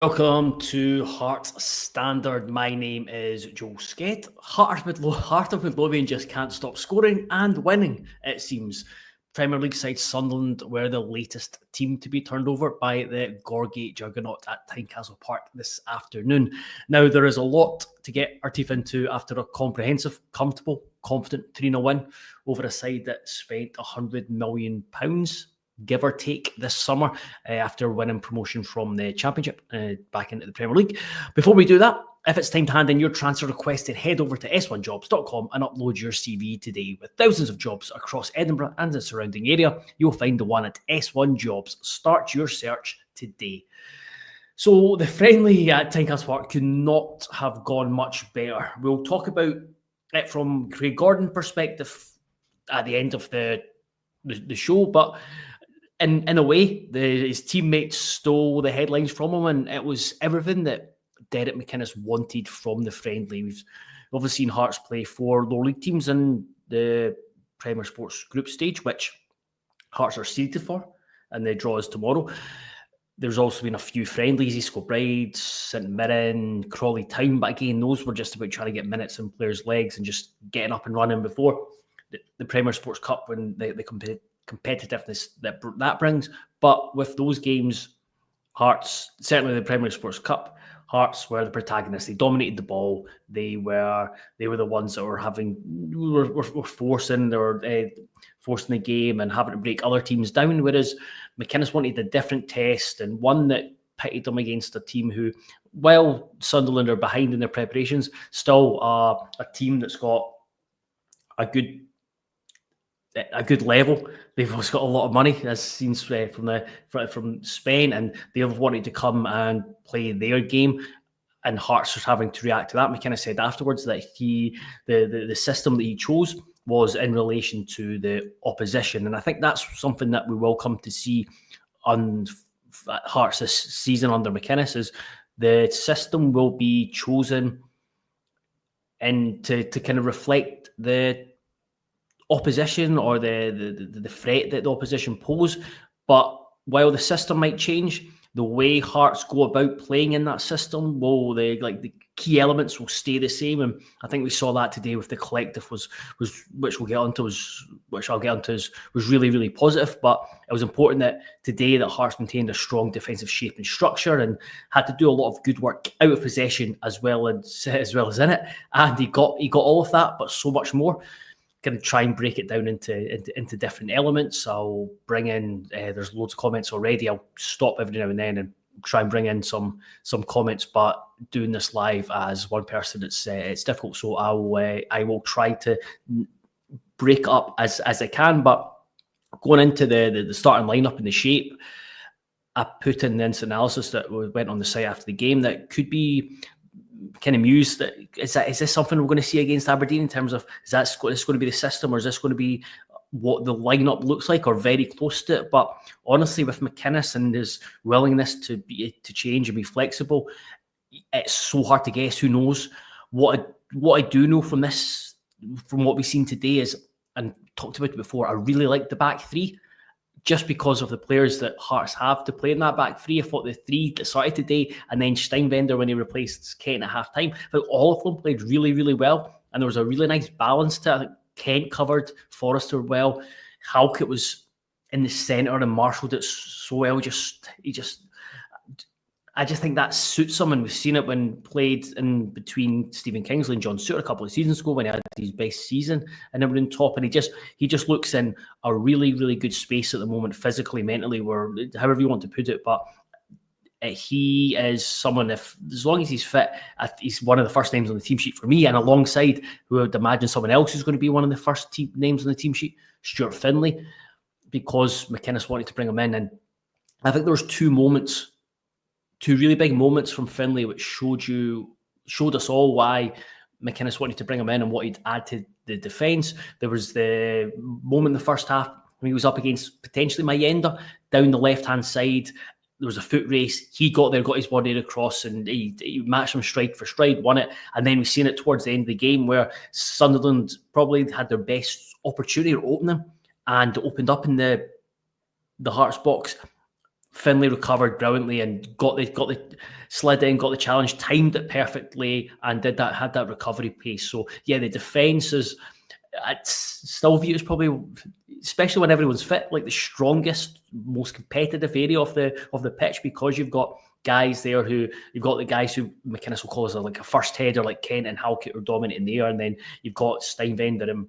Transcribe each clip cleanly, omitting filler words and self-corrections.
Welcome to Hearts Standard. My name is Joel Sked. Heart of Midlothian just can't stop scoring and winning, it seems. Premier League side Sunderland were the latest team to be turned over by the Gorgate juggernaut at Tynecastle Park this afternoon. Now, there is a lot to get our teeth into after a comprehensive, comfortable, confident 3-0 win over a side that spent £100 million give or take this summer after winning promotion from the Championship back into the Premier League. Before we do that, if it's time to hand in your transfer request, then head over to s1jobs.com and upload your CV today. With thousands of jobs across Edinburgh and the surrounding area, you'll find the one at S1 Jobs. Start your search today. So the friendly at Tynecastle Park could not have gone much better. We'll talk about it from Craig Gordon's perspective at the end of the show, but in a way, his teammates stole the headlines from him, and it was everything that Derek McInnes wanted from the friendly. We've obviously seen Hearts play 4 lower league teams in the Premier Sports group stage, which Hearts are seeded for, and the draw is tomorrow. There's also been a few friendlies, East Kilbride, St Mirren, Crawley Town, but again, those were just about trying to get minutes in players' legs and just getting up and running before the Premier Sports Cup when the competitiveness that brings. But with those games, Hearts, certainly the Premier Sports Cup, Hearts were the protagonists. They dominated the ball. They were the ones that were forcing the game and having to break other teams down. Whereas McInnes wanted a different test, and one that pitted them against a team who, while Sunderland are behind in their preparations, still are a team that's got a good level. They've also got a lot of money, as seen from Spain, and they've wanted to come and play their game. And Hearts was having to react to that. McInnes said afterwards that the system that he chose was in relation to the opposition, and I think that's something that we will come to see on Hearts this season under McInnes. Is the system will be chosen and to kind of reflect the opposition or the threat that the opposition pose. But while the system might change, the way Hearts go about playing in that system the key elements will stay the same. And I think we saw that today with the collective was which I'll get onto was really, really positive. But it was important that today that Hearts maintained a strong defensive shape and structure and had to do a lot of good work out of possession as well as in it. And he got all of that, but so much more. Going to try and break it down into different elements. I'll bring in, there's loads of comments already. I'll stop every now and then and try and bring in some comments, but doing this live as one person, it's difficult. So I will try to break up as I can. But going into the starting lineup and the shape, I put in the instant analysis that went on the site after the game that could be kind of mused that is this something we're going to see against Aberdeen in terms of is this going to be the system, or is this going to be what the lineup looks like, or very close to it? But honestly, with McInnes and his willingness to change and be flexible, it's so hard to guess. Who knows? What I do know from what we've seen today is, and talked about it before, I really like the back three. Just because of the players that Hearts have to play in that back three. I thought the three that started today, and then Steinbender when he replaced Kent at half-time, but all of them played really, really well, and there was a really nice balance to it. I think Kent covered Forrester well. Halkett was in the centre and marshalled it so well. I just think that suits him, and we've seen it when played in between Stephen Kingsley and John Suter a couple of seasons ago when he had his best season and everyone in top, and he just looks in a really, really good space at the moment, physically, mentally, or however you want to put it. But he is someone, as long as he's fit, he's one of the first names on the team sheet for me, and alongside who I would imagine someone else is going to be one of the first names on the team sheet, Stuart Finlay, because McInnes wanted to bring him in. And I think there was two really big moments from Finlay which showed us all why McInnes wanted to bring him in and what he'd add to the defence. There was the moment in the first half when he was up against potentially Mayenda down the left-hand side. There was a foot race. He got there, got his body across, and he matched him stride for stride, won it. And then we've seen it towards the end of the game where Sunderland probably had their best opportunity to open them and opened up in the Hearts box. Finlay recovered brilliantly and got the slid in, got the challenge, timed it perfectly, and had that recovery pace. So yeah, the defence is, it's still viewed as probably, especially when everyone's fit, like the strongest, most competitive area of the pitch, because you've got guys there you've got the guys who McInnes will call as like a first header, like Kent and Halkett are dominating there, and then you've got Steinvender and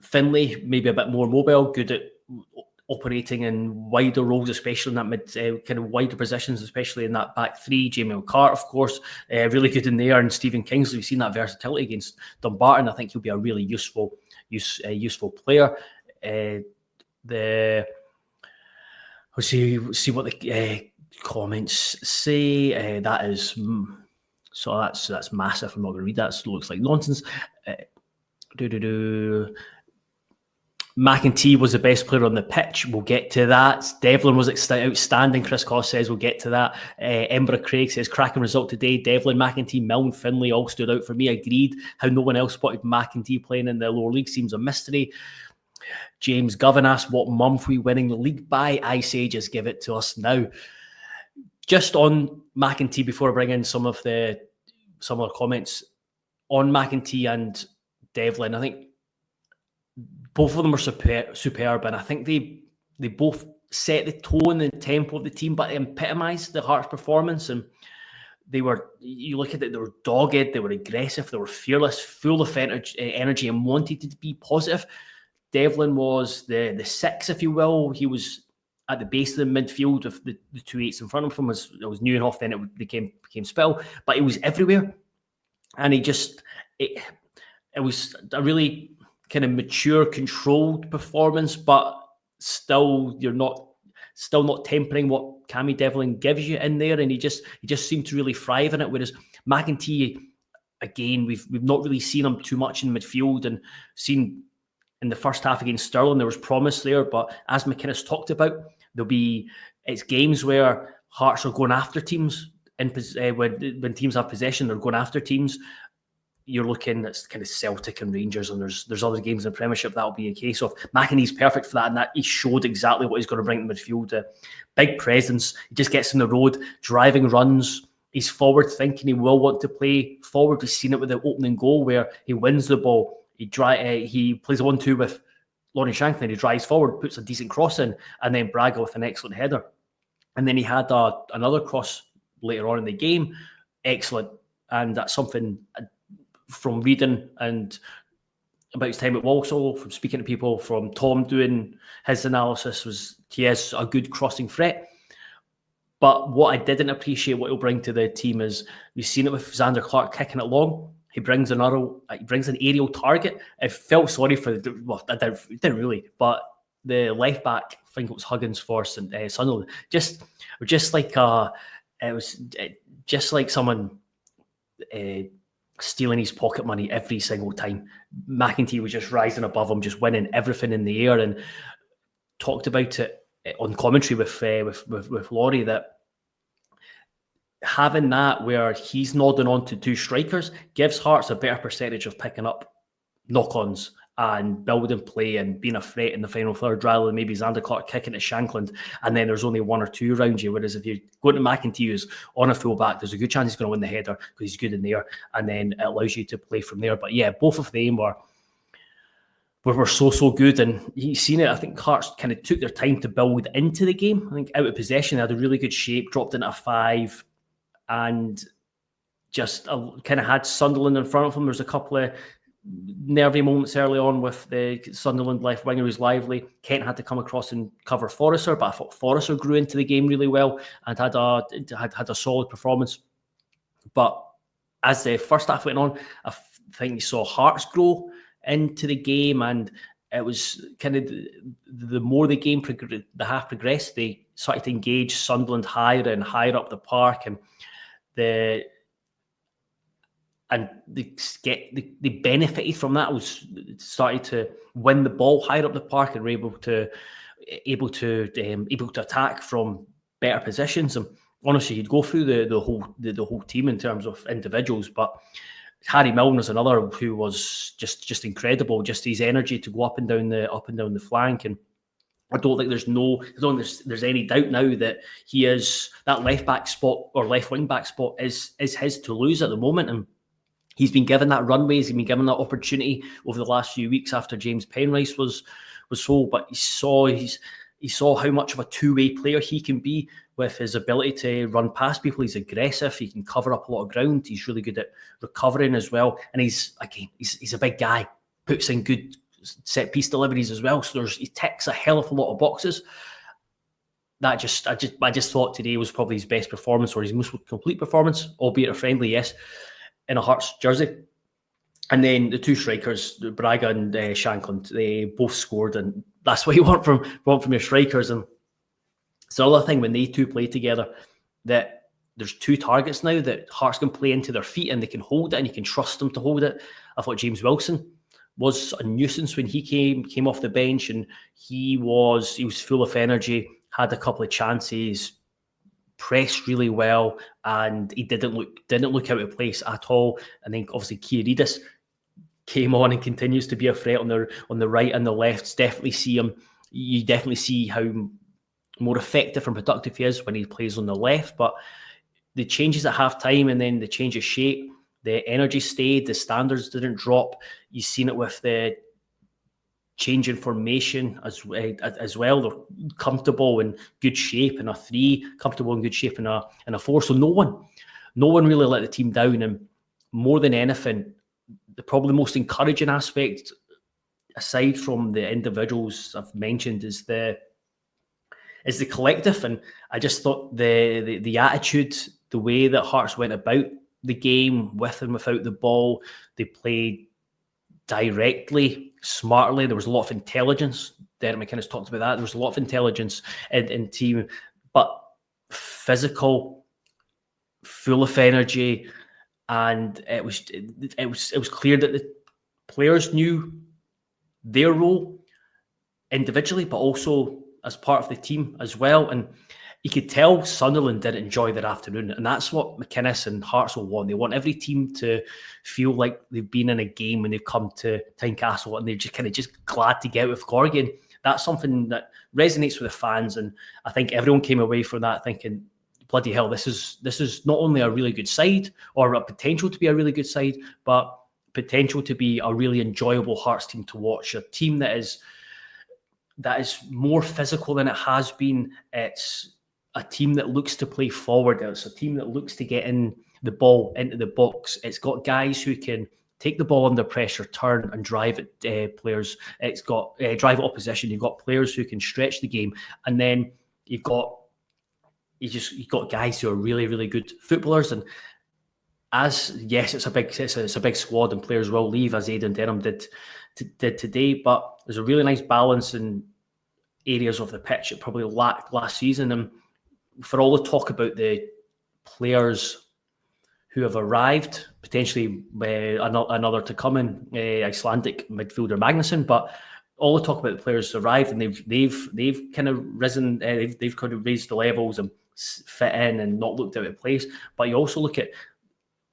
Finlay, maybe a bit more mobile, good at operating in wider roles, especially in that mid kind of wider positions, especially in that back three. Jamie McCart, of course, really good in there, and Stephen Kingsley. We've seen that versatility against Dumbarton. I think he'll be a really useful player. We'll see what the comments say. That is so that's massive. I'm not going to read that. It looks like nonsense. McEntee was the best player on the pitch. We'll get to that. Devlin was outstanding. Chris Coss says we'll get to that. Embra Craig says cracking result today. Devlin, McEntee, Milne, Finlay all stood out for me. Agreed. How no one else spotted McEntee playing in the lower league seems a mystery. James Govan asked what month we winning the league by. I say just give it to us now. Just on McEntee, before I bring in some of the comments on McEntee and Devlin, I think both of them are superb, and I think they both set the tone and tempo of the team, but they epitomised the Hearts' performance. And you look at it, they were dogged, they were aggressive, they were fearless, full of energy, and wanted to be positive. Devlin was the six, if you will. He was at the base of the midfield with the two eights in front of him. It was Neuenhoff, then it became Spill, but he was everywhere, and it was a really kind of mature, controlled performance, but still not tempering what Cammy Devlin gives you in there, and he just seemed to really thrive in it. Whereas McEntee, again, we've not really seen him too much in midfield, and seen in the first half against Stirling there was promise there, but as McInnes talked about, it's games where Hearts are going after teams when teams have possession, they're going after teams. You're looking at kind of Celtic and Rangers, and there's other games in the Premiership that'll be a case of. McEntee's perfect for that, and that he showed exactly what he's going to bring to midfield. Big presence. He just gets in the road, driving runs. He's forward thinking. He will want to play forward. We've seen it with the opening goal where he wins the ball. He plays a 1-2 with Lauren Shanklin. He drives forward, puts a decent cross in, and then Braga with an excellent header. And then he had another cross later on in the game. Excellent. And that's something from reading and about his time at Walsall, from speaking to people, from Tom doing his analysis, was he is a good crossing threat. But what I didn't appreciate what he'll bring to the team is, we've seen it with Xander Clark kicking it long. He brings an aerial target. I felt sorry for I didn't really, but the left back, I think it was Huggins for Sunderland, just like it was just like someone stealing his pocket money every single time. McEntee was just rising above him, just winning everything in the air, and talked about it on commentary with Laurie, that having that where he's nodding on to two strikers gives Hearts a better percentage of picking up knock-ons and building play and being a threat in the final third, rather than maybe Xander Clark kicking at Shankland and then there's only one or two around you. Whereas if you go to McEntee, who's on a full back, there's a good chance he's going to win the header because he's good in there, and then it allows you to play from there. But yeah, both of them were so good, and you've seen it. I think Hearts kind of took their time to build into the game. I think out of possession, they had a really good shape, dropped into a 5, and just kind of had Sunderland in front of them. There's a couple of nervy moments early on with the Sunderland left winger who's lively. Kent had to come across and cover Forrester, but I thought Forrester grew into the game really well and had a solid performance. But as the first half went on, I think you saw Hearts grow into the game, and it was kind of the more the game the half progressed, they started to engage Sunderland higher and higher up the park, and they benefited from that. Was started to win the ball higher up the park and were able to attack from better positions. And honestly, you'd go through the whole team in terms of individuals, but Harry Milne was another who was just incredible. Just his energy to go up and down the flank, and I don't think there's any doubt now that he is that left back spot or left wing back spot is his to lose at the moment, and he's been given that runway. He's been given that opportunity over the last few weeks after James Penrice was sold. But he saw how much of a two-way player he can be with his ability to run past people. He's aggressive. He can cover up a lot of ground. He's really good at recovering as well. And he's a big guy. Puts in good set piece deliveries as well. So he ticks a hell of a lot of boxes. I just thought today was probably his best performance, or his most complete performance, albeit a friendly, yes, in a Hearts jersey. And then the two strikers, Braga and Shankland, they both scored, and that's what you want from your strikers. And it's another thing when they two play together, that there's two targets now that Hearts can play into their feet and they can hold it, and you can trust them to hold it. I thought James Wilson was a nuisance when he came off the bench, and he was full of energy, had a couple of chances, pressed really well, and he didn't look out of place at all. And then obviously Kiaridis came on and continues to be a threat on the right and the left. You definitely see how more effective and productive he is when he plays on the left. But the changes at half time and then the change of shape, the energy stayed, the standards didn't drop. You've seen it with the change in formation as well. They're comfortable in good shape in a 3, comfortable in good shape in a 4. So no one really let the team down. And more than anything, the probably most encouraging aspect, aside from the individuals I've mentioned, is the collective. And I just thought the attitude, the way that Hearts went about the game, with and without the ball, they played directly, smartly. There was a lot of intelligence. Derek McInnes talked about that. There was a lot of intelligence in team, but physical, full of energy, and it was clear that the players knew their role individually, but also as part of the team as well. And you could tell Sunderland didn't enjoy their afternoon, and that's what McInnes and Hearts will want. They want every team to feel like they've been in a game when they've come to Tynecastle, and they're just glad to get out with Corrigan. That's something that resonates with the fans, and I think everyone came away from that thinking, bloody hell, this is not only a really good side, or a potential to be a really good side, but potential to be a really enjoyable Hearts team to watch. A team that is more physical than it has been. It's a team that looks to play forward. It's a team that looks to get in the ball into the box. It's got guys who can take the ball under pressure, turn and drive at players. It's got drive at opposition. You've got players who can stretch the game, and then you've got guys who are really, really good footballers. And it's a big squad, and players will leave, as Aidan Denham did today. But there's a really nice balance in areas of the pitch that probably lacked last season. And for all the talk about the players who have arrived, potentially another to come in, Icelandic midfielder Magnusson, but all the talk about the players who arrived, and they've kind of risen, they've kind of raised the levels and fit in and not looked out of place. But you also look at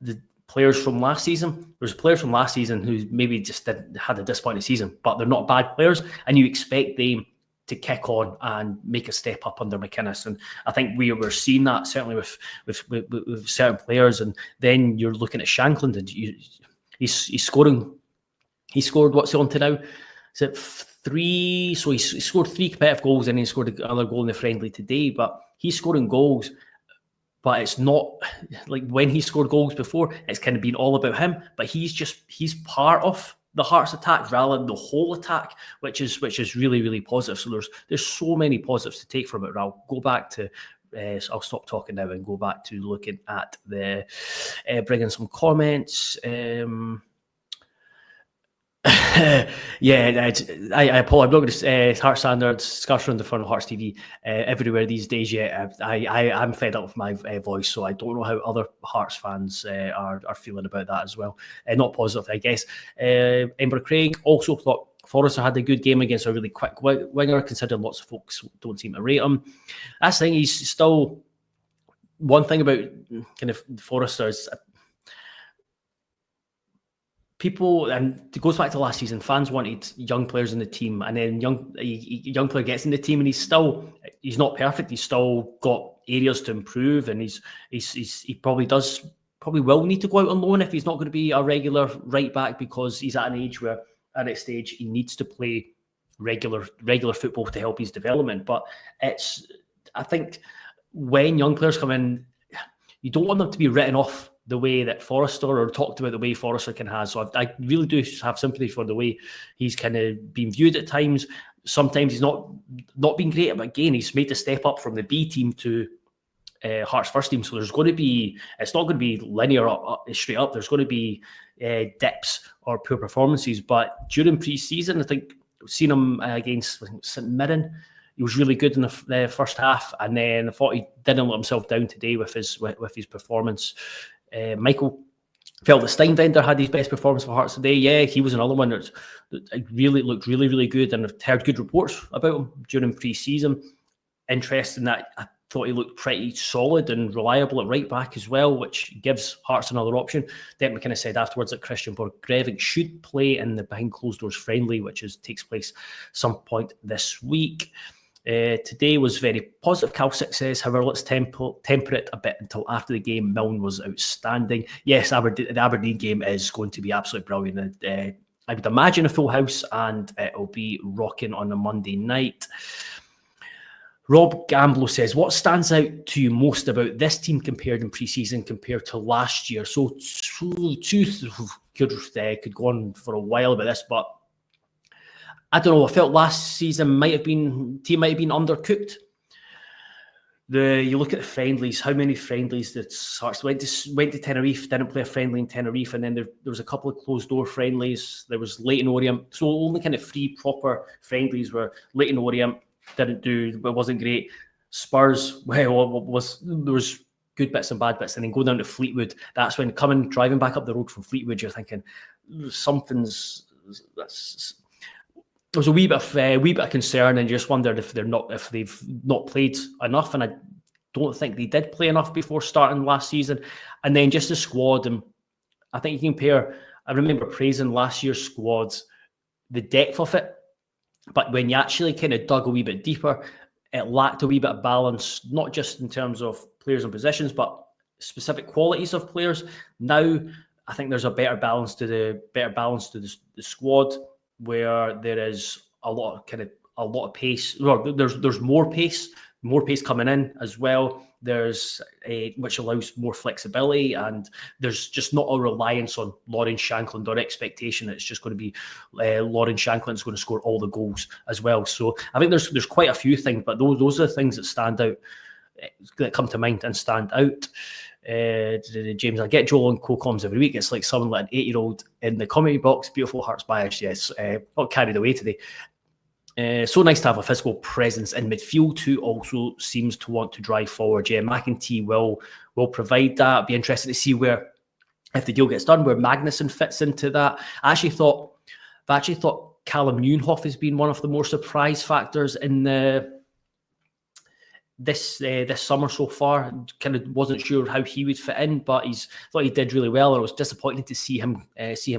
the players from last season. There's players from last season who maybe just had a disappointing season, but they're not bad players, and you expect them to kick on and make a step up under McInnes. And I think we were seeing that certainly with certain players. And then you're looking at Shankland, and he's scoring. He scored, what's it on to now? Is it 3? So he scored 3 competitive goals, and he scored another goal in the friendly today. But he's scoring goals, but it's not like when he scored goals before, it's kind of been all about him. But he's part of the Hearts attack rather than the whole attack, which is really, really positive. So there's so many positives to take from it. I'll go back to I'll stop talking now and go back to looking at the bringing some comments. Yeah, I apologize. I'm not going to Hearts standards, scarce around the front of Hearts TV everywhere these days. Yeah, I'm fed up with my voice, so I don't know how other Hearts fans are feeling about that as well. Not positive, I guess. Ember Craig also thought Forrester had a good game against a really quick winger, considering lots of folks don't seem to rate him. That's the thing. He's still one thing about kind of Forrester is people, and it goes back to last season, fans wanted young players in the team, and then a young player gets in the team and he's not perfect. He's still got areas to improve, and he probably will need to go out on loan if he's not going to be a regular right back, because he's at an age where at its stage he needs to play regular football to help his development. But I think when young players come in, you don't want them to be written off the way that Forrester, or talked about the way Forrester has. So I really do have sympathy for the way he's kind of been viewed at times. Sometimes he's not been great, but again, he's made the step up from the B team to Hearts first team. So it's not going to be linear straight up. There's going to be dips or poor performances. But during pre-season, I think I've seen him against St Mirren. He was really good in the first half, and then I thought he didn't let himself down today with his performance. Michael felt that Steinbender had his best performance for Hearts today. Yeah, he was another one that really looked really, really good, and I've heard good reports about him during pre-season. Interesting that I thought he looked pretty solid and reliable at right back as well, which gives Hearts another option. Derek McInnes said afterwards that Christian Borgrevinck should play in the behind closed doors friendly, which takes place some point this week. Today was very positive. Calcic says, however, let's temper it a bit until after the game. Milne was outstanding. Yes, the Aberdeen game is going to be absolutely brilliant. I would imagine a full house, and it'll be rocking on a Monday night. Rob Gamblo says, what stands out to you most about this team compared in pre-season compared to last year? So could go on for a while about this, but I don't know. I felt last season team might have been undercooked. You look at the friendlies. How many friendlies did Hearts went to Tenerife? Didn't play a friendly in Tenerife, and then there was a couple of closed door friendlies. There was Leyton Orient. So only kind of 3 proper friendlies were Leyton Orient. But wasn't great. Spurs, there was good bits and bad bits, and then go down to Fleetwood. That's when driving back up the road from Fleetwood, you're thinking there was a wee bit of concern, and you just wondered if they've not played enough, and I don't think they did play enough before starting last season. And then just the squad, and I think you can compare. I remember praising last year's squads, the depth of it, but when you actually kind of dug a wee bit deeper, it lacked a wee bit of balance, not just in terms of players and positions, but specific qualities of players. Now, I think there's a better balance to the squad, where there is a lot of pace. Well, there's more pace coming in as well. There's which allows more flexibility, and there's just not a reliance on Lawrence Shankland or expectation that it's just going to be Lawrence Shankland's going to score all the goals as well. So I think there's quite a few things, but those are the things that stand out, that come to mind and stand out. James, I get Joel on co-coms every week. It's like someone like an 8-year-old in the comedy box. Beautiful Hearts bias, yes. Not carried away today. So nice to have a physical presence in midfield who also seems to want to drive forward. Yeah, McEntee will provide that. It'll be interesting to see where, if the deal gets done, where Magnussen fits into that. I actually thought Callum Nieuwenhof has been one of the more surprise factors in this summer so far. Kind of wasn't sure how he would fit in, but thought he did really well. And it was disappointing to see him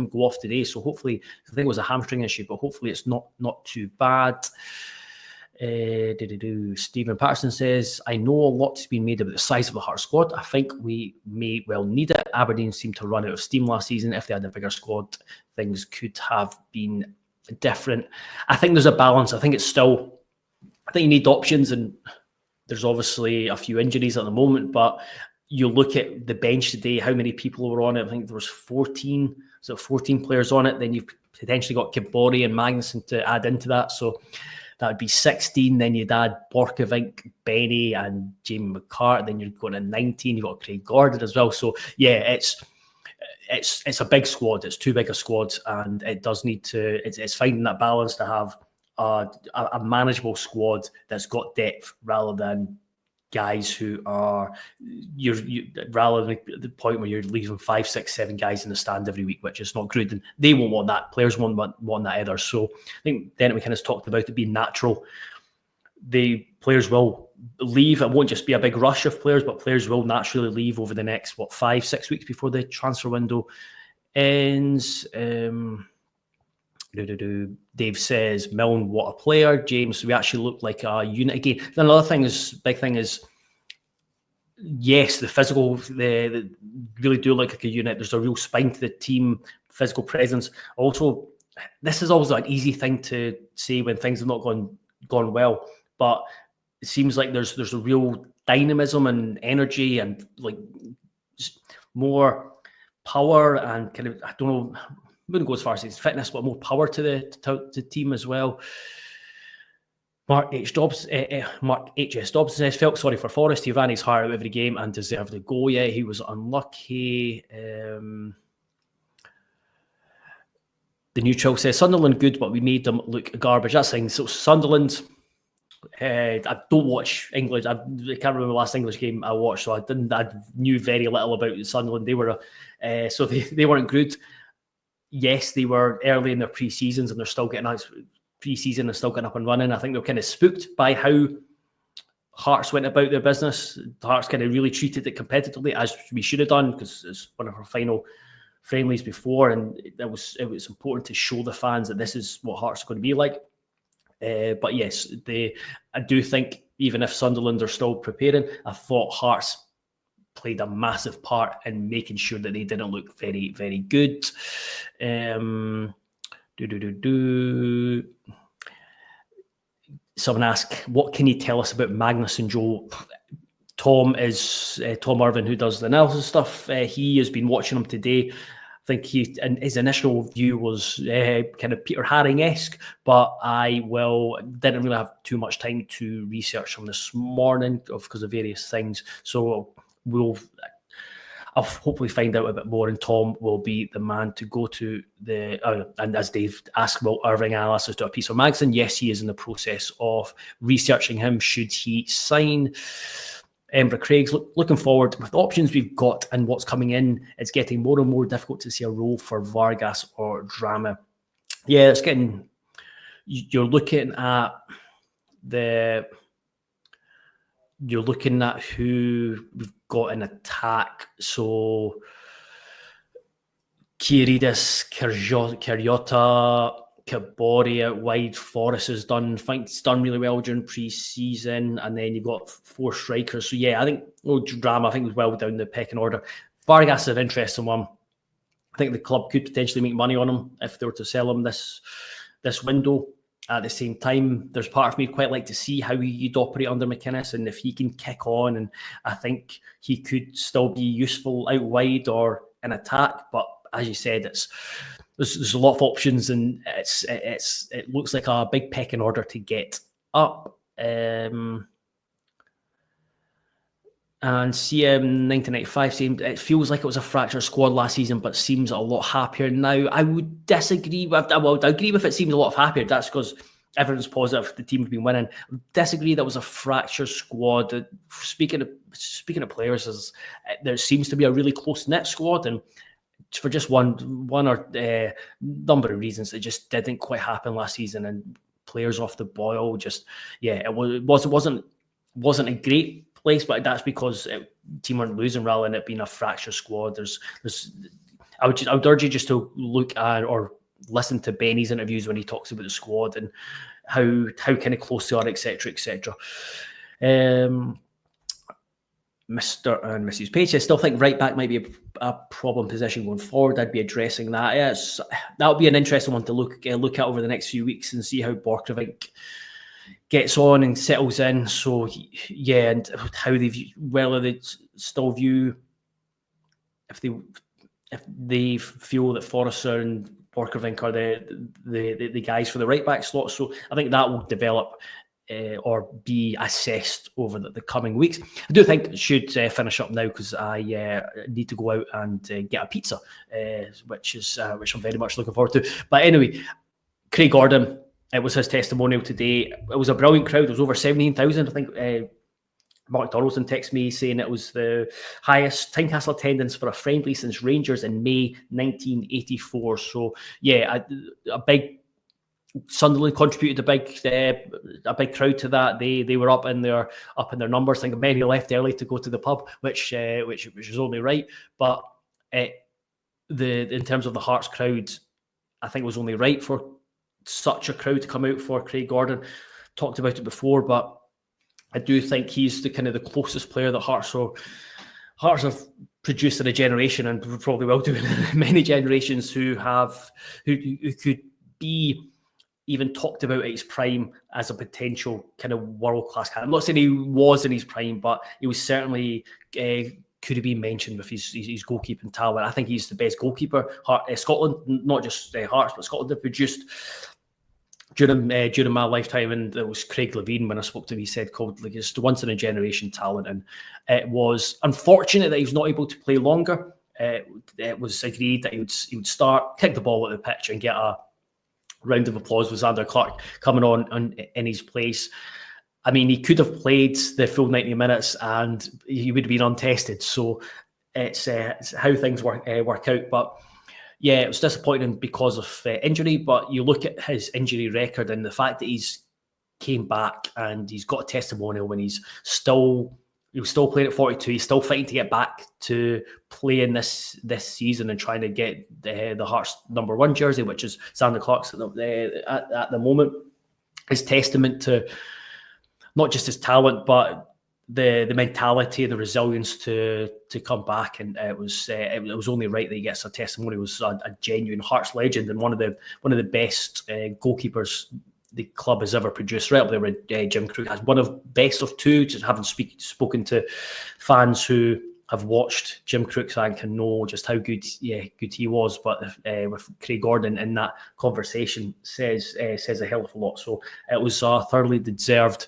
go off today. So hopefully, I think it was a hamstring issue, but hopefully it's not too bad. Stephen Patterson says, I know a lot has been made about the size of the Hearts squad. I think we may well need it. Aberdeen seemed to run out of steam last season. If they had a bigger squad, things could have been different. I think there's a balance. I think you need options, and there's obviously a few injuries at the moment, but you look at the bench today, how many people were on it. I think there was 14 players on it. Then you've potentially got Kibori and Magnussen to add into that. So that would be 16. Then you'd add Borkovic, Benny, and Jamie McCart. Then you're going to 19. You've got Craig Gordon as well. So yeah, it's a big squad. It's too big a squad, and it does need to. It's finding that balance to have a manageable squad that's got depth, rather than guys who are rather than the point where you're leaving 5, 6, 7 guys in the stand every week, which is not good, and they won't want that. Players won't want that either. So I think Derek McInnes talked about it being natural. The players will leave. It won't just be a big rush of players, but players will naturally leave over the next 5, 6 weeks before the transfer window ends. Dave says, Milne, what a player. James, we actually look like a unit again. Another big thing is, yes, the physical, they really do look like a unit. There's a real spine to the team, physical presence. Also, this is always an easy thing to say when things have not gone well, but it seems like there's a real dynamism and energy and like more power and kind of, I don't know, I wouldn't go as far as his fitness, but more power to the team as well. Mark H.S. Dobson says, felt sorry for Forrest. He ran his heart out every game and deserved the goal. Yeah, he was unlucky. The neutral says, Sunderland good, but we made them look garbage. That's saying, so Sunderland, I don't watch English. I can't remember the last English game I watched, so I knew very little about Sunderland. They were, so they weren't good. Yes, they were early in their pre-seasons and they're still getting out. Pre-season and still getting up and running. I think they're kind of spooked by how Hearts went about their business. Hearts kind of really treated it competitively, as we should have done, because it's one of our final friendlies before, and it was important to show the fans that this is what Hearts are going to be like. But yes, I do think even if Sunderland are still preparing, I thought Hearts played a massive part in making sure that they didn't look very, very good. Someone asked, what can you tell us about Magnus and Joe? Tom Irvin, who does the analysis stuff. He has been watching them today. I think his initial view was kind of Peter Haring-esque, but I didn't really have too much time to research them this morning because of various things. So I'll hopefully find out a bit more, and Tom will be the man to go to and as Dave asked about Irving analysis to a piece of magazine, yes, he is in the process of researching him should he sign. Embra Craig's looking forward with the options we've got and what's coming in. It's getting more and more difficult to see a role for Vargas or Drama. Yeah, it's getting. You're looking at who we've got in attack. So Kiridis, Kariota, Kabori out wide. Forrest has done really well during pre-season, and then you've got 4 strikers. So yeah, I think Drama was well down the pecking order. Vargas is an interesting one. I think the club could potentially make money on him if they were to sell him this window. At the same time, there's part of me quite like to see how he'd operate under McInnes and if he can kick on. And I think he could still be useful out wide or in attack. But as you said, there's a lot of options, and it looks like a big pecking order to get up. And CM 1995 saying it feels like it was a fractured squad last season, but seems a lot happier now. I would disagree with. I agree with it seems a lot happier. That's because everyone's positive. The team have been winning. I disagree that was a fractured squad. Speaking of players, there seems to be a really close knit squad, and for just one or number of reasons, it just didn't quite happen last season. And players off the boil, it wasn't a great place, but that's because team weren't losing rather than it being a fractured squad. I would urge you just to look at or listen to Benny's interviews when he talks about the squad and how kind of close they are, etc. Mr. and Mrs. Page, I still think right back might be a problem position going forward. I'd be addressing that. Yes, that'll be an interesting one to look at over the next few weeks and see how Borchgrevink gets on and settles in. So yeah, and how whether they still view if they feel that Forrester and Borchgrevink are the guys for the right back slot. So I think that will develop or be assessed over the coming weeks. I do think it should finish up now because I need to go out and get a pizza, which I'm very much looking forward to. But anyway, Craig Gordon. It was his testimonial today. It was a brilliant crowd. It was over 17,000. I think Mark Donaldson texted me saying it was the highest Tynecastle attendance for a friendly since Rangers in May 1984. So yeah, a big Sunderland contributed a big crowd to that. They were up in their numbers. I think many left early to go to the pub, which is only right. But in terms of the Hearts crowd, I think it was only right for such a crowd to come out for Craig Gordon. Talked about it before, but I do think he's the closest player that Hearts have produced in a generation, and probably will do in many generations, who could be even talked about at his prime as a potential kind of world-class candidate. I'm not saying he was in his prime, but he was certainly could have been mentioned with his goalkeeping talent. I think he's the best goalkeeper Scotland, not just Hearts, but Scotland have produced during my lifetime. And it was Craig Levein, when I spoke to him, he said like it's the once in a generation talent, and it was unfortunate that he was not able to play longer. It was agreed that he would start, kick the ball at the pitch, and get a round of applause with Zander Clark coming on in his place. I mean, he could have played the full 90 minutes and he would have been untested. So it's how things work out. But yeah, it was disappointing because of injury. But you look at his injury record and the fact that he's came back and he's got a testimonial when he was still playing at 42. He's still fighting to get back to play in this season and trying to get the Hearts #1 jersey, which is Zander Clark's at the moment. Is testament to not just his talent, but the mentality and the resilience to come back. And it was only right that he gets a testimony. He was a genuine Hearts legend and one of the best goalkeepers the club has ever produced. Right up there with Jim Crook, has one of best of two. Just having spoken to fans who have watched Jim Crook's and can know just how good he was. But with Craig Gordon in that conversation says a hell of a lot. So it was a thoroughly deserved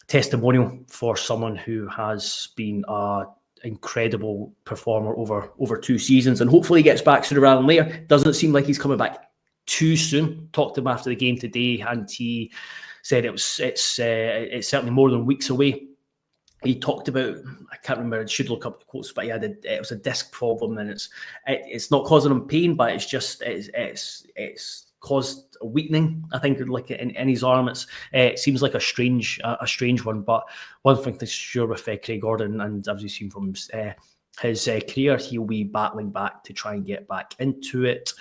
testimonial for someone who has been an incredible performer over 2 seasons, and hopefully he gets back sooner rather than later. Doesn't seem like he's coming back too soon. Talked to him after the game today, and he said it's certainly more than weeks away. He talked about, I can't remember, I should look up the quotes, but it was a disc problem, and it's not causing him pain, but it's just it's caused a weakening, I think, like in his arm. It seems like a strange one, but one thing that's sure with Craig Gordon, and as we've seen from his career, he'll be battling back to try and get back into it.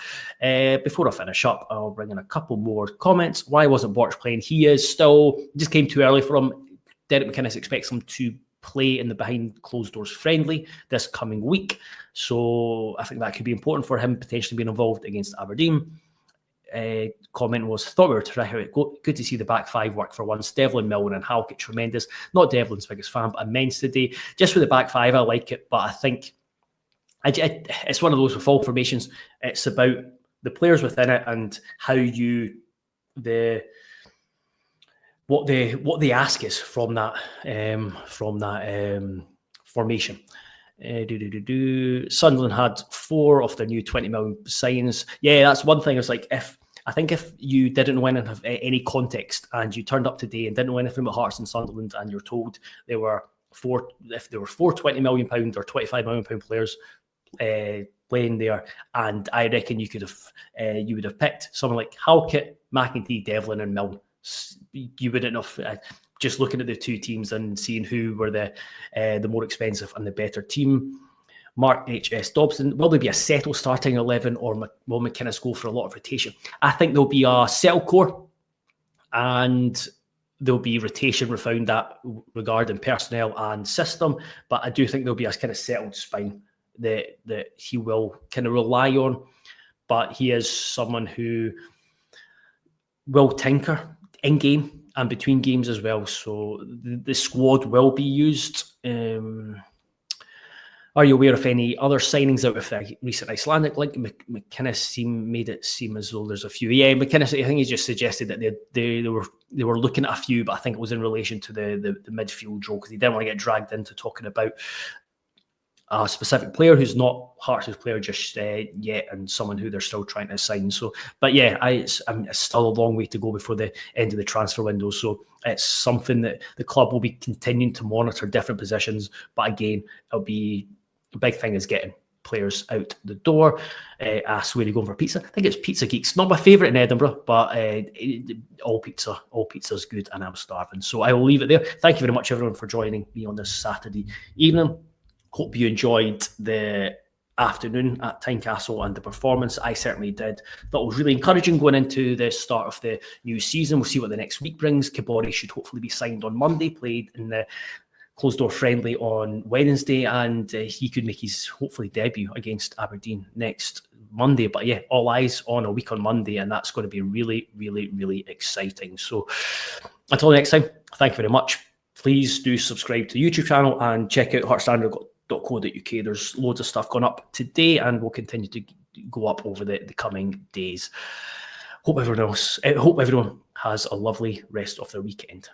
Before I finish up, I'll bring in a couple more comments. Why wasn't Borch playing? He is still, just came too early for him. Derek McInnes expects him to play in the behind closed doors friendly this coming week. So I think that could be important for him potentially being involved against Aberdeen. Comment was, thought we were terrific. Good to see the back five work for once. Devlin, Milne and Halkett, tremendous. Not Devlin's biggest fan, but immense today. Just with the back five, I like it, but I think it's one of those with all formations. It's about the players within it and how what they ask is from that formation. Sunderland had 4 of their new 20 million signs. Yeah, that's one thing. It's like if you didn't win and have any context, and you turned up today and didn't know anything about Hearts and Sunderland, and you're told there were 4 £20 million or £25 million players playing there, and I reckon you would have picked someone like Halkett, McEntee, Devlin, and Milne. You wouldn't have just looking at the 2 teams and seeing who were the more expensive and the better team. Mark H.S. Dobson, will there be a settled starting 11, or will McInnes go for a lot of rotation? I think there'll be a settled core, and there'll be rotation found that regarding personnel and system, but I do think there'll be a kind of settled spine that he will kind of rely on. But he is someone who will tinker in game and between games as well. So the squad will be used. Are you aware of any other signings out of the recent Icelandic link? McInnes made it seem as though there's a few. Yeah, McInnes, I think he just suggested that they were looking at a few, but I think it was in relation to the midfield role, because he didn't want to get dragged into talking about a specific player who's not Hearts' player just yet, and someone who they're still trying to sign. So, but yeah, it's still a long way to go before the end of the transfer window. So it's something that the club will be continuing to monitor different positions. But again, it'll be the big thing is getting players out the door. Ask where you going for pizza. I think it's Pizza Geeks. Not my favourite in Edinburgh, but all pizza's good, and I'm starving. So I will leave it there. Thank you very much, everyone, for joining me on this Saturday evening. Hope you enjoyed the afternoon at Tynecastle, and the performance I certainly did. That was really encouraging going into the start of the new season. We'll see what the next week brings. Kabori should hopefully be signed on Monday, played in the closed door friendly on Wednesday, and he could make his hopefully debut against Aberdeen next Monday. But yeah, all eyes on a week on Monday, and that's going to be really, really, really exciting. So until next time, thank you very much. Please do subscribe to the YouTube channel and check out heartstandard.co.uk. There's loads of stuff going up today and will continue to go up over the coming days. Hope everyone has a lovely rest of their weekend.